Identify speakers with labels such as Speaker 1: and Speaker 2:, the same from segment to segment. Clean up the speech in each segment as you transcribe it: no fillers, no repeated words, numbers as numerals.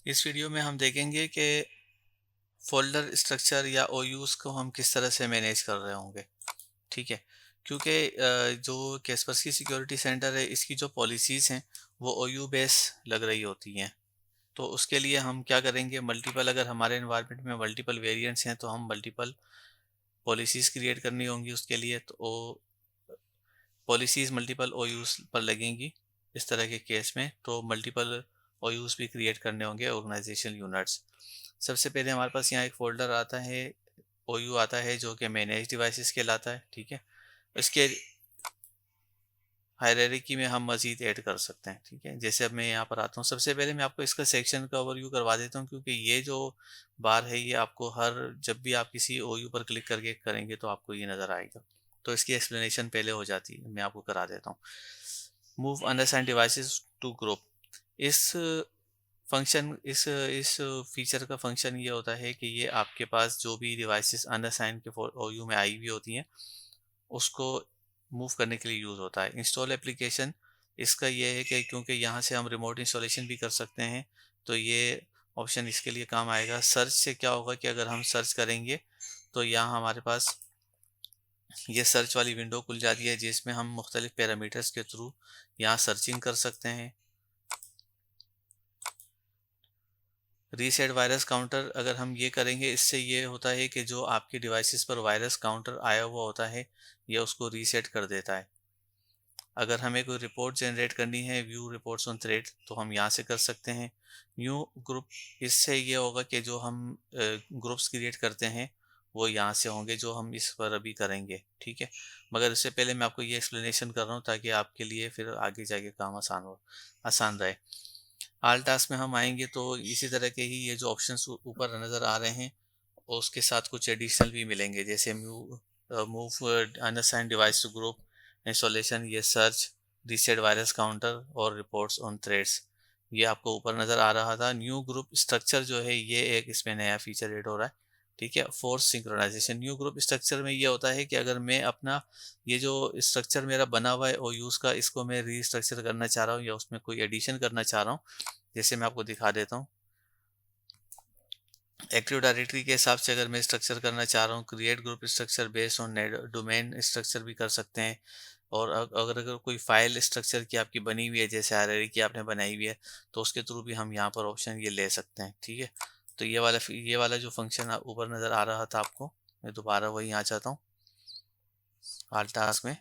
Speaker 1: इस वीडियो में हम देखेंगे कि फ़ोल्डर स्ट्रक्चर या ओयूज़ को हम किस तरह से मैनेज कर रहे होंगे, ठीक है? क्योंकि जो कैस्परस्की सिक्योरिटी सेंटर है, इसकी जो पॉलिसीज़ हैं, वो ओयू बेस लग रही होती हैं। तो उसके लिए हम क्या करेंगे, मल्टीपल अगर हमारे एनवायरनमेंट में मल्टीपल वेरिएंट्स हैं, तो हम मल्टीपल पॉलिसीज़ क्रिएट करनी होंगी उसके लिए। तो ओ पॉलिसीज़ मल्टीपल ओयूज़ पर लगेंगी इस तरह के केस में, तो मल्टीपल ओयूज़ भी क्रिएट करने होंगे ऑर्गेनाइजेशनल यूनिट्स। सबसे पहले हमारे पास यहाँ एक फ़ोल्डर आता है, ओयू आता है जो कि मैनेज डिवाइसेस कहलाता है, ठीक है? इसके हायरार्की में हम मज़ीद ऐड कर सकते हैं, ठीक है? जैसे अब मैं यहाँ पर आता हूँ, सबसे पहले मैं आपको इसका सेक्शन का ओवरव्यू करवा देता हूँ, क्योंकि ये जो बार है ये आपको हर जब भी आप किसी ओयू पर क्लिक करके करेंगे तो आपको ये नज़र आएगा। तो इसकी एक्सप्लेनेशन पहले हो जाती है, मैं आपको करा देता हूँ। Move unassigned devices to group. इस फंक्शन इस फीचर का फंक्शन ये होता है कि ये आपके पास जो भी डिवाइसेस अनअसाइन्ड के ओयू में आई हुई होती हैं, उसको मूव करने के लिए यूज़ होता है। इंस्टॉल एप्लीकेशन, इसका ये है कि क्योंकि यहाँ से हम रिमोट इंस्टॉलेशन भी कर सकते हैं, तो ये ऑप्शन इसके लिए काम आएगा। सर्च से क्या होगा कि अगर हम सर्च करेंगे तो यहाँ हमारे पास ये सर्च वाली विंडो खुल जाती है, जिसमें हम मुख्तलिफ पैरामीटर्स के थ्रू यहाँ सर्चिंग कर सकते हैं। रीसेट वायरस काउंटर अगर हम ये करेंगे, इससे ये होता है कि जो आपके डिवाइसेस पर वायरस काउंटर आया हुआ होता है, ये उसको रीसेट कर देता है। अगर हमें कोई रिपोर्ट जनरेट करनी है, व्यू रिपोर्ट्स ऑन थ्रेड, तो हम यहाँ से कर सकते हैं। न्यू ग्रुप, इससे ये होगा कि जो हम ग्रुप्स क्रिएट करते हैं वो यहाँ से होंगे, जो हम इस पर अभी करेंगे, ठीक है? मगर इससे पहले मैं आपको ये एक्सप्लेनेशन कर रहा हूँ ताकि आपके लिए फिर आगे जाके काम आसान रहे। ऑल टास्क में हम आएंगे तो इसी तरह के ही ये जो ऑप्शंस ऊपर नज़र आ रहे हैं, और उसके साथ कुछ एडिशनल भी मिलेंगे, जैसे move unassigned device to group, installation, ये सर्च, रीसेट वायरस काउंटर और रिपोर्ट्स ऑन थ्रेड्स। ये आपको ऊपर नज़र आ रहा था। न्यू ग्रुप स्ट्रक्चर जो है, ये एक इसमें नया फीचर ऐड हो रहा है, ठीक है? Force synchronisation. New group structure में ये होता है कि अगर मैं अपना ये जो स्ट्रक्चर मेरा बना हुआ है और यूज़ का, इसको मैं रीस्ट्रक्चर करना चाह रहा हूँ या उसमें कोई एडिशन करना चाह रहा हूँ, जैसे मैं आपको दिखा देता हूँ। एक्टिव डायरेक्टरी के हिसाब से अगर मैं स्ट्रक्चर करना चाह रहा हूँ, create group structure based on domain structure भी कर सकते हैं। और अगर अगर कोई फाइल स्ट्रक्चर की आपकी बनी हुई है, जैसे हायरार्की आपने बनाई हुई है, तो उसके थ्रू भी हम यहाँ पर ऑप्शन ये ले सकते हैं, ठीक है? तो ये वाला जो फंक्शन ऊपर नज़र आ रहा था आपको, मैं दोबारा वही आ जाता हूँ ऑल टास्क में।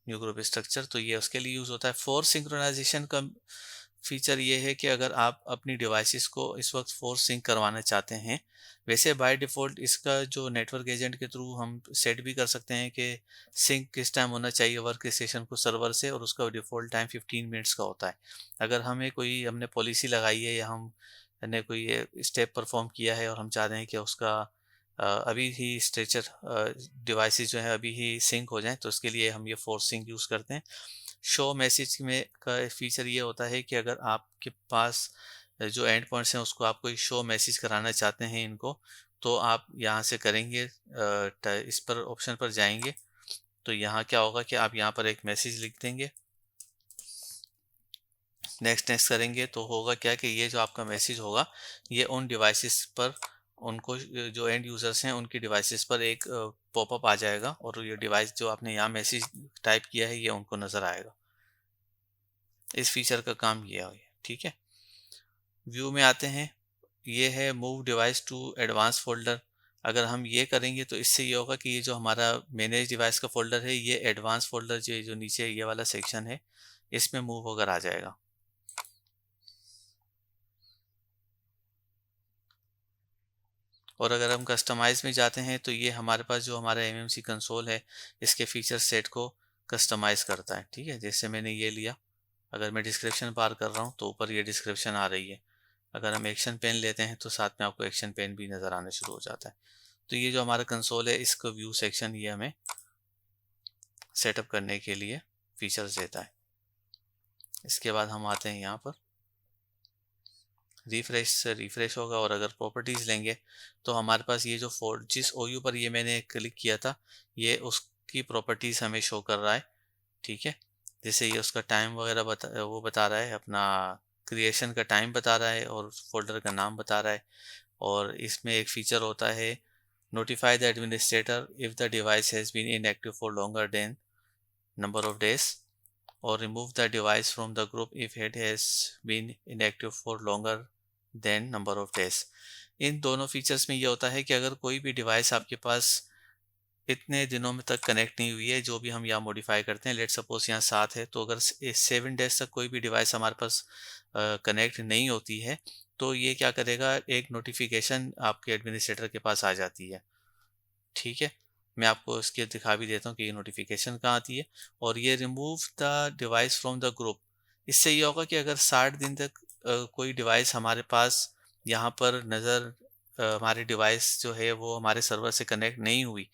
Speaker 1: न्यू ग्रुप स्ट्रक्चर, तो ये उसके लिए यूज़ होता है। फोर्स सिंक्रोनाइजेशन का फीचर ये है कि अगर आप अपनी डिवाइसेस को इस वक्त फोर्स सिंक करवाना चाहते हैं, वैसे बाय डिफ़ॉल्ट इसका जो नेटवर्क एजेंट के थ्रू हम सेट भी कर सकते हैं कि सिंक किस टाइम होना चाहिए वर्क स्टेशन को सर्वर से, और उसका डिफ़ॉल्ट टाइम 15 मिनट्स का होता है। अगर हमने पॉलिसी लगाई है या हमने कोई स्टेप परफॉर्म किया है और हम चाह रहे हैं कि उसका अभी ही स्ट्रेचर डिवाइसेस जो है अभी ही सिंक हो जाएं, तो उसके लिए हम ये फोर्स सिंक यूज़ करते हैं। शो मैसेज में का फीचर ये होता है कि अगर आपके पास जो एंड पॉइंट्स हैं उसको आप कोई शो मैसेज कराना चाहते हैं इनको, तो आप यहाँ से करेंगे, इस पर ऑप्शन पर जाएंगे, तो यहाँ क्या होगा कि आप यहाँ पर एक मैसेज लिख देंगे, नेक्स्ट नेक्स्ट करेंगे, तो होगा क्या कि ये जो आपका मैसेज होगा, ये उन डिवाइसेस पर, उनको जो एंड यूजर्स हैं उनकी डिवाइसेस पर एक पॉपअप आ जाएगा, और ये डिवाइस जो आपने यहाँ मैसेज टाइप किया है ये उनको नज़र आएगा। इस फीचर का काम ये है, ठीक है? व्यू में आते हैं, ये है move device to advance folder. अगर हम ये करेंगे तो इससे ये होगा कि ये जो हमारा मैनेज डिवाइस का फोल्डर है, ये एडवांस फोल्डर जो जो नीचे ये वाला सेक्शन है, इसमें मूव होकर आ जाएगा। और अगर हम कस्टमाइज में जाते हैं, तो ये हमारे पास जो हमारा एमएमसी कंसोल है, इसके फीचर सेट को कस्टमाइज करता है, ठीक है? जैसे मैंने ये लिया, अगर मैं डिस्क्रिप्शन पार कर रहा हूँ तो ऊपर ये डिस्क्रिप्शन आ रही है। अगर हम एक्शन पेन लेते हैं तो साथ में आपको एक्शन पेन भी नज़र आने शुरू हो जाता है। तो ये जो हमारा कंसोल है, इसको व्यू सेक्शन ये हमें सेटअप करने के लिए फीचर्स देता है। इसके बाद हम आते हैं यहाँ पर, रिफ्रेश से रिफ्रेश होगा, और अगर प्रॉपर्टीज़ लेंगे तो हमारे पास ये जो जिस ओयू पर ये मैंने क्लिक किया था, ये उसकी प्रॉपर्टीज़ हमें शो कर रहा है, ठीक है? जैसे ये उसका टाइम वगैरह वो बता रहा है अपना, क्रिएशन का टाइम बता रहा है और फोल्डर का नाम बता रहा है। और इसमें एक फीचर होता है notify the administrator if the device has been inactive for longer than number of days, और remove the device from the group if it has been inactive for longer than number of days. इन दोनों features में ये होता है कि अगर कोई भी डिवाइस आपके पास इतने दिनों में तक कनेक्ट नहीं हुई है, जो भी हम यहाँ मॉडिफाई करते हैं, लेट सपोज यहाँ 7 है, तो अगर 7 डेज तक कोई भी डिवाइस हमारे पास कनेक्ट नहीं होती है, तो ये क्या करेगा, एक नोटिफिकेशन आपके एडमिनिस्ट्रेटर के पास आ जाती है। ठीक है, मैं आपको इसके दिखा भी देता हूँ कि ये नोटिफिकेशन कहाँ आती है। और ये remove the device from the group, इससे ये होगा कि अगर 60 दिन तक कोई डिवाइस हमारे पास यहाँ पर नज़र, हमारी डिवाइस जो है वो हमारे सर्वर से कनेक्ट नहीं हुई,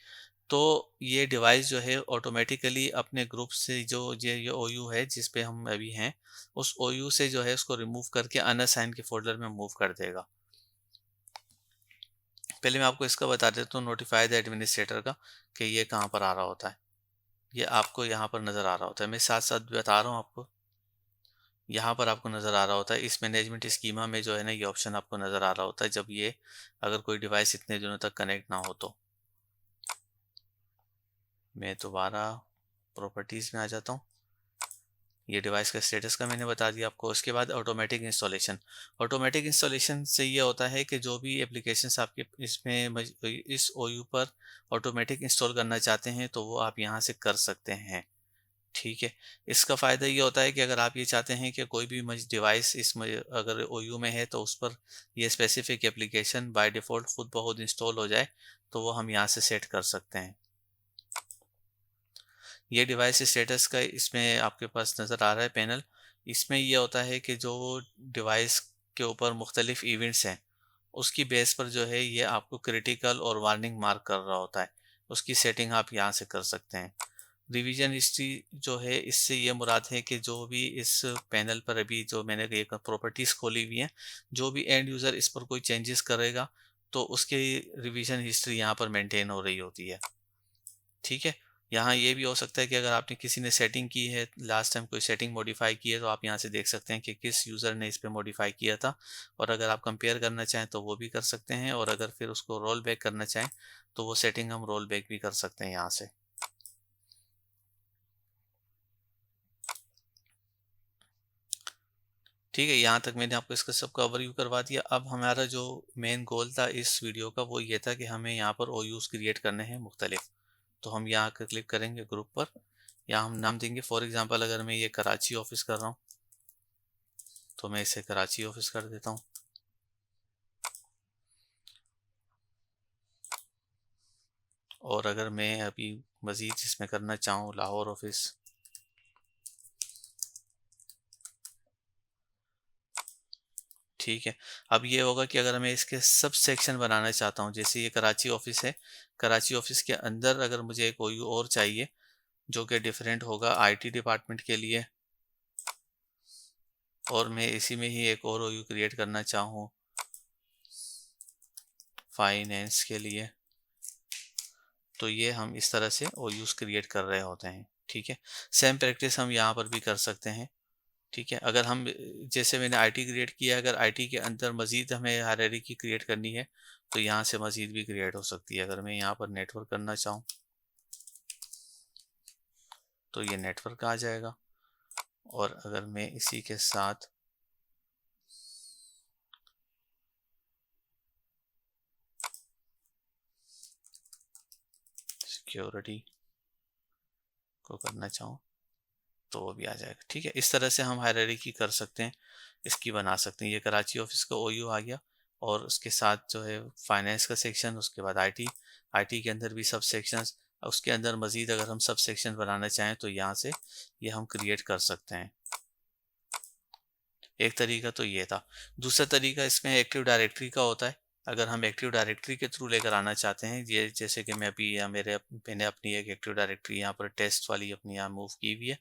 Speaker 1: तो ये डिवाइस जो है ऑटोमेटिकली अपने ग्रुप से जो ये ओयू है जिस पे हम अभी हैं, उस ओयू से जो है उसको रिमूव करके अनअसाइन के फोल्डर में मूव कर देगा। पहले मैं आपको इसका बता देता हूँ नोटिफाई द एडमिनिस्ट्रेटर का, कि ये कहाँ पर आ रहा होता है। ये आपको यहाँ पर नज़र आ रहा होता है, मैं साथ साथ बता रहा हूँ आपको। यहाँ पर आपको नज़र आ रहा होता है, इस मैनेजमेंट स्कीमा में जो है ना, ये ऑप्शन आपको नज़र आ रहा होता है जब ये, अगर कोई डिवाइस इतने दिनों तक कनेक्ट ना हो तो। मैं दोबारा प्रॉपर्टीज़ में आ जाता हूँ। ये डिवाइस का स्टेटस का मैंने बता दिया आपको। उसके बाद ऑटोमेटिक इंस्टॉलेशन। ऑटोमेटिक इंस्टॉलेशन से ये होता है कि जो भी एप्लीकेशंस आपके इसमें इस ओयू पर ऑटोमेटिक इंस्टॉल करना चाहते हैं, तो वो आप यहाँ से कर सकते हैं। ठीक है, इसका फ़ायदा ये होता है कि अगर आप ये चाहते हैं कि कोई भी डिवाइस अगर ओयू में है, तो उस पर ये स्पेसिफिक एप्लीकेशन बाय डिफ़ॉल्ट खुद ब खुद इंस्टॉल हो जाए, तो वो हम यहाँ से सेट कर सकते हैं। ये डिवाइस स्टेटस का इसमें आपके पास नज़र आ रहा है पैनल। इसमें ये होता है कि जो डिवाइस के ऊपर मुख्तलिफ इवेंट्स हैं, उसकी बेस पर जो है ये आपको क्रिटिकल और वार्निंग मार्क कर रहा होता है। उसकी सेटिंग आप यहाँ से कर सकते हैं। रिवीजन हिस्ट्री जो है, इससे ये मुराद है कि जो भी इस पैनल पर अभी जो मैंने एक प्रॉपर्टीज़ खोली हुई हैं, जो भी एंड यूज़र इस पर कोई चेंजेस करेगा, तो उसकी रिवीजन हिस्ट्री यहाँ पर मेंटेन हो रही होती है। ठीक है, यहाँ ये भी हो सकता है कि अगर आपने किसी ने सेटिंग की है, लास्ट टाइम कोई सेटिंग मॉडिफाई की है, तो आप यहाँ से देख सकते हैं कि किस यूज़र ने इस पे मॉडिफाई किया था। और अगर आप कंपेयर करना चाहें तो वो भी कर सकते हैं, और अगर फिर उसको रोल बैक करना चाहें, तो वो सेटिंग हम रोल बैक भी कर सकते हैं यहाँ से। ठीक है, यहाँ तक मैंने आपको इसका सबका ओवरव्यू करवा दिया। अब हमारा जो मेन गोल था इस वीडियो का, वो ये था कि हमें यहाँ पर ओयूज़ क्रिएट करने हैं मुख्तलिफ। तो हम यहाँ पर क्लिक करेंगे ग्रुप पर, यहाँ हम नाम देंगे। फॉर एग्जांपल अगर मैं ये कराची ऑफिस कर रहा हूँ, तो मैं इसे कराची ऑफिस कर देता हूँ। और अगर मैं अभी मज़ीद इसमें करना चाहूँ लाहौर ऑफिस, ठीक है। अब ये होगा कि अगर मैं इसके सब सेक्शन बनाना चाहता हूँ, जैसे ये कराची ऑफिस है, कराची ऑफिस के अंदर अगर मुझे एक ओयू और चाहिए जो कि डिफरेंट होगा आईटी डिपार्टमेंट के लिए, और मैं इसी में ही एक और ओयू क्रिएट करना चाहूँ फाइनेंस के लिए, तो ये हम इस तरह से ओयूज क्रिएट कर रहे होते हैं। ठीक है, सेम प्रैक्टिस हम यहाँ पर भी कर सकते हैं। ठीक है, अगर हम जैसे मैंने आईटी क्रिएट किया, अगर आईटी के अंदर मज़ीद हमें हायरार्की क्रिएट करनी है, तो यहाँ से मज़ीद भी क्रिएट हो सकती है। अगर मैं यहाँ पर नेटवर्क करना चाहूँ, तो ये नेटवर्क आ जाएगा। और अगर मैं इसी के साथ सिक्योरिटी को करना चाहूँ, तो वो भी आ जाएगा। ठीक है, इस तरह से हम हायरार्की कर सकते हैं, इसकी बना सकते हैं। ये कराची ऑफिस का ओयू आ गया, और उसके साथ जो है फाइनेंस का सेक्शन, उसके बाद आईटी, आईटी के अंदर भी सब सेक्शंस, उसके अंदर मज़ीद अगर हम सब सेक्शन बनाना चाहें, तो यहाँ से ये हम क्रिएट कर सकते हैं। एक तरीका तो ये था। दूसरा तरीका इसमें एक्टिव डायरेक्टरी का होता है। अगर हम एक्टिव डायरेक्टरी के थ्रू लेकर आना चाहते हैं, ये जैसे कि मैं अभी यहाँ मैंने अपनी एक एक्टिव डायरेक्टरी यहाँ पर टेस्ट वाली अपनी यहाँ मूव की हुई है,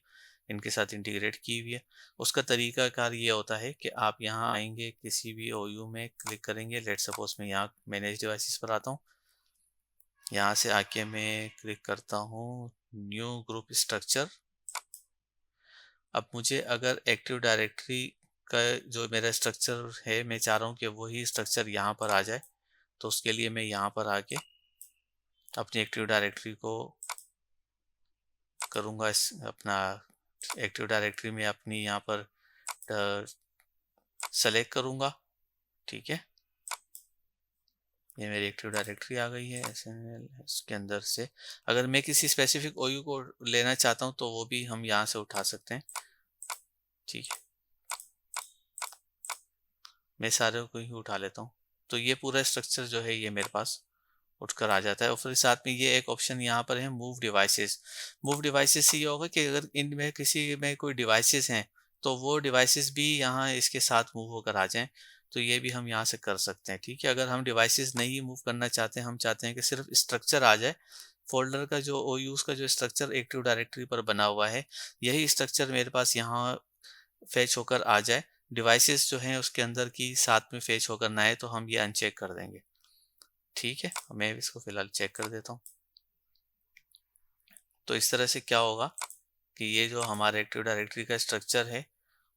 Speaker 1: इनके साथ इंटीग्रेट की हुई है। उसका तरीकाकार ये होता है कि आप यहाँ आएंगे, किसी भी ओयू में क्लिक करेंगे। लेट सपोज मैं यहाँ मैनेज डिवाइसेस पर आता हूँ, यहाँ से आके मैं क्लिक करता हूँ न्यू ग्रुप स्ट्रक्चर। अब मुझे अगर एक्टिव डायरेक्टरी का जो मेरा स्ट्रक्चर है, मैं चाह रहा हूँ कि वही स्ट्रक्चर यहाँ पर आ जाए। तो उसके लिए मैं यहाँ पर आके अपनी एक्टिव डायरेक्टरी को करूँगा, अपना एक्टिव डायरेक्टरी में अपनी यहाँ पर सेलेक्ट करूँगा। ठीक है, ये मेरी एक्टिव डायरेक्टरी आ गई है SNL। इसके अंदर से अगर मैं किसी स्पेसिफिक OU को लेना चाहता हूँ तो वो भी हम यहाँ से उठा सकते हैं। ठीक है, मैं सारे को ही उठा लेता हूँ। तो ये पूरा स्ट्रक्चर जो है ये मेरे पास उठकर आ जाता है। और फिर साथ में ये एक ऑप्शन यहाँ पर है, मूव डिवाइसेस। मूव डिवाइसेस से ये होगा कि अगर इनमें किसी में कोई डिवाइसेस हैं तो वो डिवाइसेस भी यहाँ इसके साथ मूव होकर आ जाएं। तो ये भी हम यहाँ से कर सकते हैं। ठीक है, अगर हम डिवाइसेस नहीं मूव करना चाहते हैं, हम चाहते हैं कि सिर्फ स्ट्रक्चर आ जाए, फोल्डर का जो OUs का जो स्ट्रक्चर एक्टिव डायरेक्टरी पर बना हुआ है, यही स्ट्रक्चर मेरे पास यहाँ फेच होकर आ जाए, डिवाइसेस जो हैं उसके अंदर की साथ में फेच होकर ना आए, तो हम ये अनचेक कर देंगे। ठीक है, मैं इसको फिलहाल चेक कर देता हूँ। तो इस तरह से क्या होगा कि ये जो हमारे एक्टिव डायरेक्टरी का स्ट्रक्चर है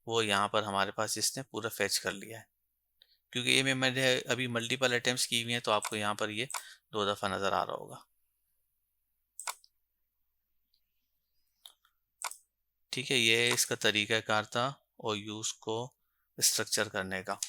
Speaker 1: वो यहाँ पर हमारे पास इसने पूरा फेच कर लिया है। क्योंकि ये मैंने अभी मल्टीपल अटेम्प्ट्स की हुई हैं, तो आपको यहाँ पर ये 2 दफ़ा नज़र आ रहा होगा। ठीक है, ये इसका तरीकाकार था OUs को स्ट्रक्चर करने का।